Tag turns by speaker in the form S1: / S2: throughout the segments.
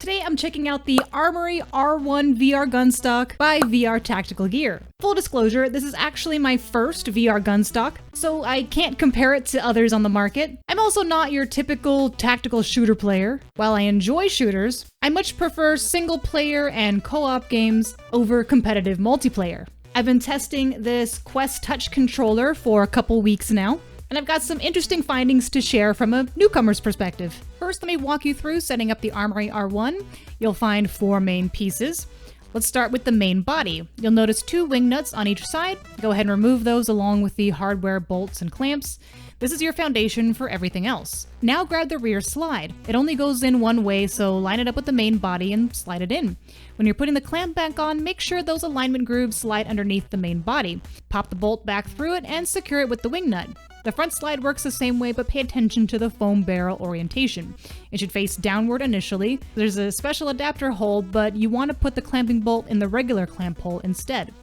S1: Today I'm checking out the ARMORY-R1 VR Gunstock by VR Tactical Gear. Full disclosure, this is actually my first VR Gunstock, so I can't compare it to others on the market. I'm also not your typical tactical shooter player. While I enjoy shooters, I much prefer single player and co-op games over competitive multiplayer. I've been testing this Quest Touch controller for a couple weeks now, and I've got some interesting findings to share from a newcomer's perspective. First, let me walk you through setting up the ARMORY-R1. You'll find 4 main pieces. Let's start with the main body. You'll notice 2 wing nuts on each side. Go ahead and remove those along with the hardware bolts and clamps. This is your foundation for everything else. Now grab the rear slide. It only goes in one way, so line it up with the main body and slide it in. When you're putting the clamp back on, make sure those alignment grooves slide underneath the main body. Pop the bolt back through it and secure it with the wing nut. The front slide works the same way, but pay attention to the foam barrel orientation. It should face downward initially. There's a special adapter hole, but you want to put the clamping bolt in the regular clamp hole instead.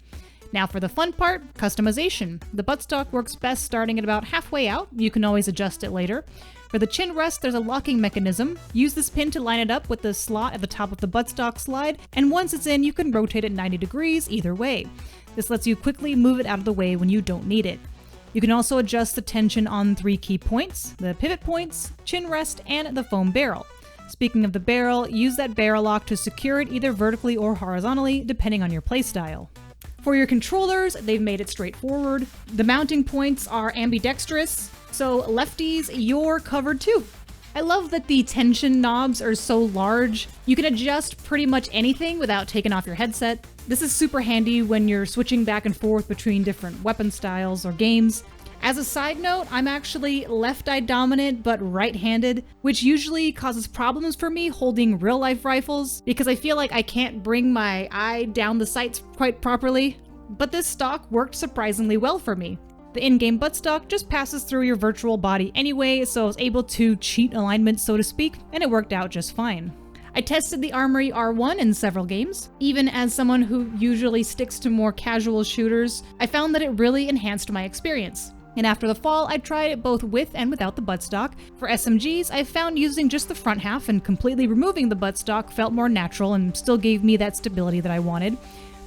S1: Now for the fun part, customization. The buttstock works best starting at about halfway out. You can always adjust it later. For the chin rest, there's a locking mechanism. Use this pin to line it up with the slot at the top of the buttstock slide, and once it's in, you can rotate it 90 degrees either way. This lets you quickly move it out of the way when you don't need it. You can also adjust the tension on 3 key points: the pivot points, chin rest, and the foam barrel. Speaking of the barrel, use that barrel lock to secure it either vertically or horizontally, depending on your playstyle. For your controllers, they've made it straightforward. The mounting points are ambidextrous, so lefties, you're covered too. I love that the tension knobs are so large. You can adjust pretty much anything without taking off your headset. This is super handy when you're switching back and forth between different weapon styles or games. As a side note, I'm actually left-eye dominant but right-handed, which usually causes problems for me holding real-life rifles because I feel like I can't bring my eye down the sights quite properly. But this stock worked surprisingly well for me. The in-game buttstock just passes through your virtual body anyway, so I was able to cheat alignment, so to speak, and it worked out just fine. I tested the ARMORY-R1 in several games. Even as someone who usually sticks to more casual shooters, I found that it really enhanced my experience. And after the fall, I tried it both with and without the buttstock. For SMGs, I found using just the front half and completely removing the buttstock felt more natural and still gave me that stability that I wanted.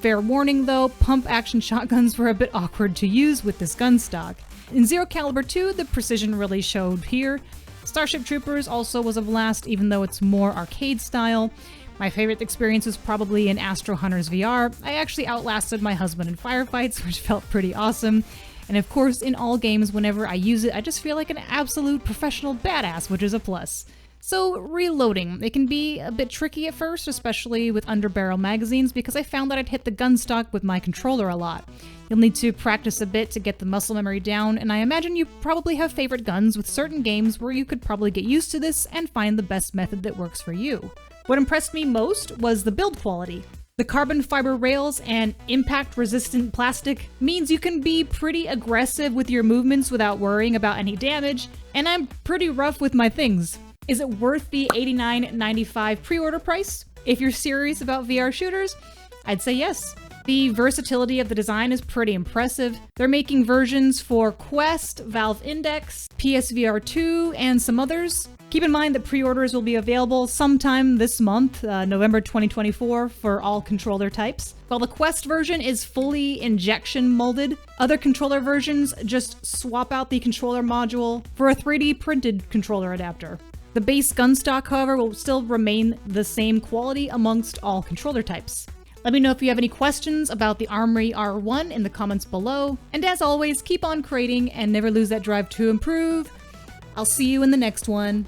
S1: Fair warning though, pump-action shotguns were a bit awkward to use with this gun stock. In 𝐍𝐎𝐿2, the precision really showed here. Starship Troopers also was a blast, even though it's more arcade style. My favorite experience was probably in Astro Hunters VR. I actually outlasted my husband in firefights, which felt pretty awesome. And of course, in all games, whenever I use it, I just feel like an absolute professional badass, which is a plus. So, reloading. It can be a bit tricky at first, especially with underbarrel magazines, because I found that I'd hit the gun stock with my controller a lot. You'll need to practice a bit to get the muscle memory down, and I imagine you probably have favorite guns with certain games where you could probably get used to this and find the best method that works for you. What impressed me most was the build quality. The carbon fiber rails and impact-resistant plastic means you can be pretty aggressive with your movements without worrying about any damage, and I'm pretty rough with my things. Is it worth the $89.95 pre-order price? If you're serious about VR shooters, I'd say yes. The versatility of the design is pretty impressive. They're making versions for Quest, Valve Index, PSVR 2, and some others. Keep in mind that pre-orders will be available sometime this month, November 2024, for all controller types. While the Quest version is fully injection molded, other controller versions just swap out the controller module for a 3D printed controller adapter. The base gunstock, however, will still remain the same quality amongst all controller types. Let me know if you have any questions about the ARMORY-R1 in the comments below. And as always, keep on creating and never lose that drive to improve. I'll see you in the next one.